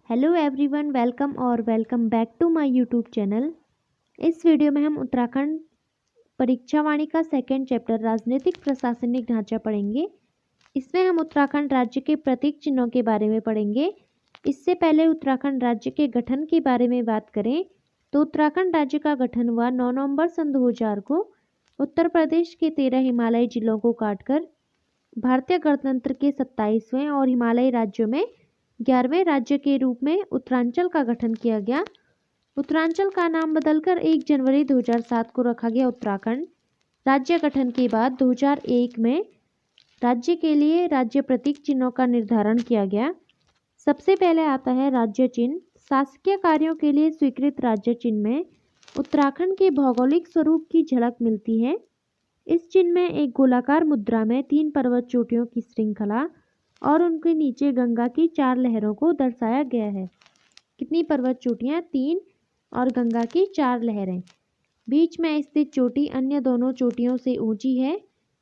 Hello everyone, welcome back to my YouTube channel. इस video में हम उत्तराखंड परीक्षा वाणी का सेकंड चैप्टर राजनीतिक प्रशासनिक ढांचा पढ़ेंगे। इसमें हम उत्तराखंड राज्य के प्रतीक चिन्हों के बारे में पढ़ेंगे। इससे पहले उत्तराखंड राज्य के गठन के बारे में बात करें तो उत्तराखंड राज्य का गठन हुआ 9 नवंबर सन 2000 को उत्तर प्रदेश के 13 हिमालयी जिलों को काटकर भारतीय गणतंत्र के 27वें और हिमालयी राज्यों में 11वें राज्य के रूप में उत्तरांचल का गठन किया गया। उत्तरांचल का नाम बदलकर 1 जनवरी 2007 को रखा गया उत्तराखंड। राज्य गठन के बाद 2001 में राज्य के लिए राज्य प्रतीक चिन्हों का निर्धारण किया गया। सबसे पहले आता है राज्य चिन्ह। शासकीय कार्यों के लिए स्वीकृत राज्य चिन्ह में उत्तराखंड के भौगोलिक स्वरूप की झलक मिलती है। इस चिन्ह में एक गोलाकार मुद्रा में 3 पर्वत चोटियों की श्रृंखला और उनके नीचे गंगा की 4 लहरों को दर्शाया गया है। कितनी पर्वत चोटियाँ? 3 और गंगा की 4 लहरें। बीच में स्थित चोटी अन्य दोनों चोटियों से ऊंची है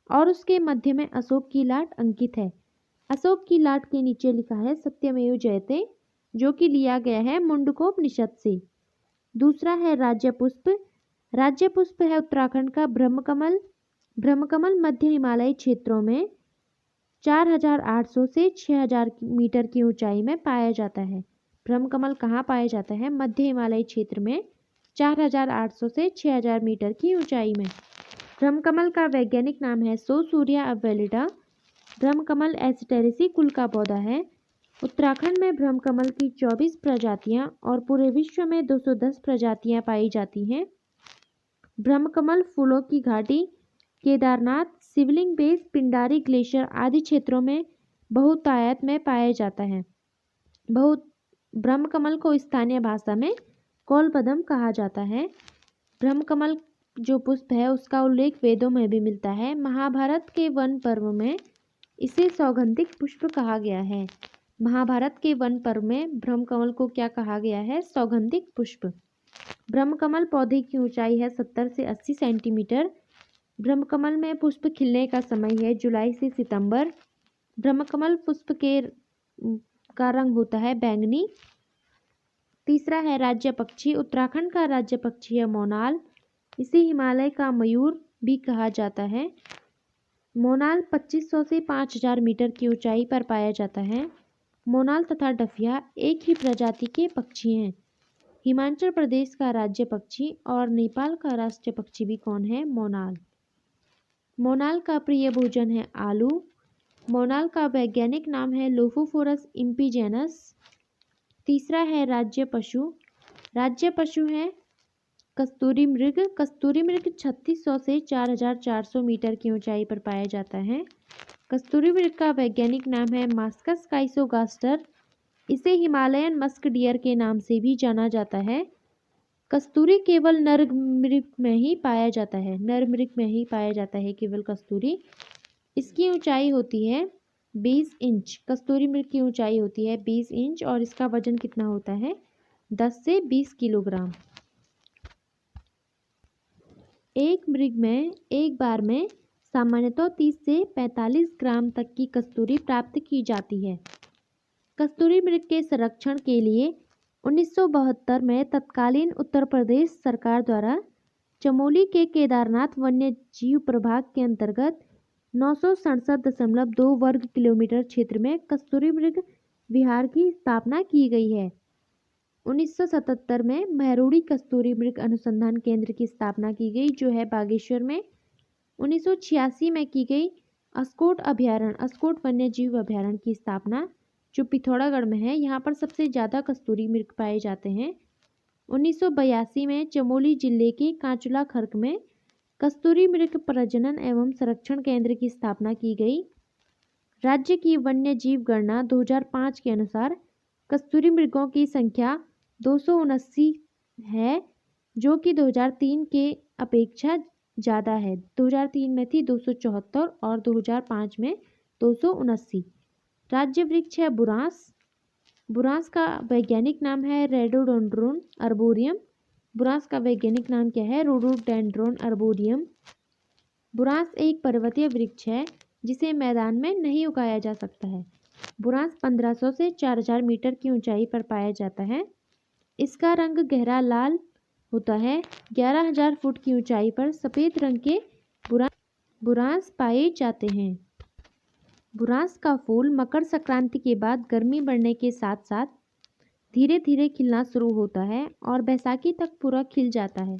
और उसके मध्य में अशोक की लाट अंकित है। अशोक की लाट के नीचे लिखा है सत्यमेव जयते, जो कि लिया गया है मुंडकोपनिषद से। दूसरा है राज्य पुष्प। राज्य पुष्प है उत्तराखंड का ब्रह्मकमल। ब्रह्मकमल मध्य हिमालयी क्षेत्रों में 4800 से 6000 मीटर की ऊंचाई में पाया जाता है। ब्रह्मकमल कहाँ पाया जाता है? मध्य हिमालयी क्षेत्र में 4800 से 6000 मीटर की ऊंचाई में। ब्रह्मकमल का वैज्ञानिक नाम है सोसूरिया अवेलिडा। ब्रह्मकमल एस्टेरेसी कुल का पौधा है। उत्तराखंड में ब्रह्मकमल की 24 प्रजातियां और पूरे विश्व में 210 प्रजातियां पाई जाती हैं। ब्रह्मकमल फूलों की घाटी केदारनाथ, शिवलिंग बेस, पिंडारी ग्लेशियर आदि क्षेत्रों में बहुतायत में पाया जाता है। ब्रह्मकमल को स्थानीय भाषा में कौलपदम कहा जाता है। ब्रह्मकमल जो पुष्प है उसका उल्लेख वेदों में भी मिलता है। महाभारत के वन पर्व में इसे सौगंधिक पुष्प कहा गया है। महाभारत के वन पर्व में ब्रह्मकमल को क्या कहा गया है? सौगंधिक पुष्प। ब्रह्मकमल पौधे की ऊंचाई है 70 से 80 सेंटीमीटर। ब्रह्मकमल में पुष्प खिलने का समय है जुलाई से सितंबर। ब्रह्मकमल पुष्प का रंग होता है बैंगनी। तीसरा है राज्य पक्षी। उत्तराखंड का राज्य पक्षी है मोनाल। इसे हिमालय का मयूर भी कहा जाता है। मोनाल 2500 से 5000 मीटर की ऊंचाई पर पाया जाता है। मोनाल तथा डफिया एक ही प्रजाति के पक्षी हैं। हिमाचल प्रदेश का राज्य पक्षी और नेपाल का राष्ट्रीय पक्षी भी कौन है? मोनाल। मोनाल का प्रिय भोजन है आलू। मोनाल का वैज्ञानिक नाम है लोफोफोरस इम्पीजेनस। तीसरा है राज्य पशु। राज्य पशु है कस्तूरी मृग। कस्तूरी मृग 3600 से 4400 मीटर की ऊंचाई पर पाया जाता है। कस्तूरी मृग का वैज्ञानिक नाम है मास्कस काइसोगास्टर। इसे हिमालयन मस्क डियर के नाम से भी जाना जाता है। कस्तूरी केवल नर मृग में ही पाया जाता है। नर मृग में ही पाया जाता है केवल कस्तूरी। इसकी ऊंचाई होती है 20 इंच। कस्तूरी मृग की ऊंचाई होती है 20 इंच और इसका वजन कितना होता है? 10 से 20 किलोग्राम। एक मृग में एक बार में सामान्यतः 30 से 45 ग्राम तक की कस्तूरी प्राप्त की जाती है। कस्तूरी मृग के संरक्षण के लिए 1972 में तत्कालीन उत्तर प्रदेश सरकार द्वारा चमोली के केदारनाथ वन्य जीव प्रभाग के अंतर्गत 967.2 वर्ग किलोमीटर क्षेत्र में कस्तूरी मृग विहार की स्थापना की गई है। 1977 में महरोड़ी कस्तूरी मृग अनुसंधान केंद्र की स्थापना की गई, जो है बागेश्वर में। 1986 में की गई अस्कोट वन्य जीव अभ्यारण्य की स्थापना, जो पिथौरागढ़ में है। यहाँ पर सबसे ज़्यादा कस्तूरी मृग पाए जाते हैं। 1982 में चमोली जिले के कांचुला खर्क में कस्तूरी मृग प्रजनन एवं संरक्षण केंद्र की स्थापना की गई। राज्य की वन्य जीव गणना 2005 के अनुसार कस्तूरी मृगों की संख्या 279 है, जो कि 2003 के अपेक्षा ज़्यादा है। 2003 में थी 274 और 2005 में 279। राज्य वृक्ष है बुरांस। बुरांस का वैज्ञानिक नाम है रेडोडेंड्रोन अर्बोरियम। बुरांस का वैज्ञानिक नाम क्या है? Rhododendron arboreum. बुरांस एक पर्वतीय वृक्ष है जिसे मैदान में नहीं उगाया जा सकता है। बुरांस 1500 से 4000 मीटर की ऊंचाई पर पाया जाता है। इसका रंग गहरा लाल होता है। 11000 फुट की ऊंचाई पर सफ़ेद रंग के बुरांस पाए जाते हैं। बुरांस का फूल मकर संक्रांति के बाद गर्मी बढ़ने के साथ साथ धीरे धीरे खिलना शुरू होता है और बैसाखी तक पूरा खिल जाता है।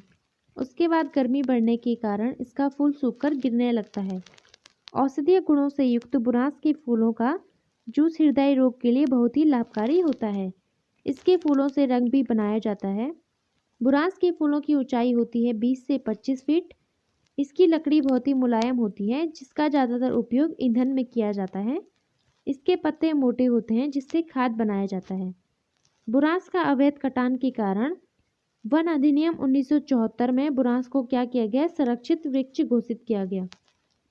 उसके बाद गर्मी बढ़ने के कारण इसका फूल सूखकर गिरने लगता है। औषधीय गुणों से युक्त बुरांस के फूलों का जूस हृदय रोग के लिए बहुत ही लाभकारी होता है। इसके फूलों से रंग भी बनाया जाता है। बुरांस के फूलों की ऊंचाई होती है 20 से 25 फीट। इसकी लकड़ी बहुत ही मुलायम होती है, जिसका ज़्यादातर उपयोग ईंधन में किया जाता है। इसके पत्ते मोटे होते हैं, जिससे खाद बनाया जाता है। बुरांस का अवैध कटान के कारण वन अधिनियम 1974 में बुरांस को क्या किया गया? संरक्षित वृक्ष घोषित किया गया।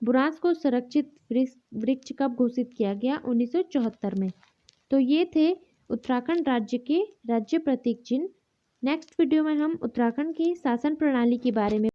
बुरांस को संरक्षित वृक्ष कब घोषित किया गया? 1974 में। तो ये थे उत्तराखंड राज्य के राज्य प्रतीक चिन्ह। नेक्स्ट वीडियो में हम उत्तराखंड की शासन प्रणाली के बारे में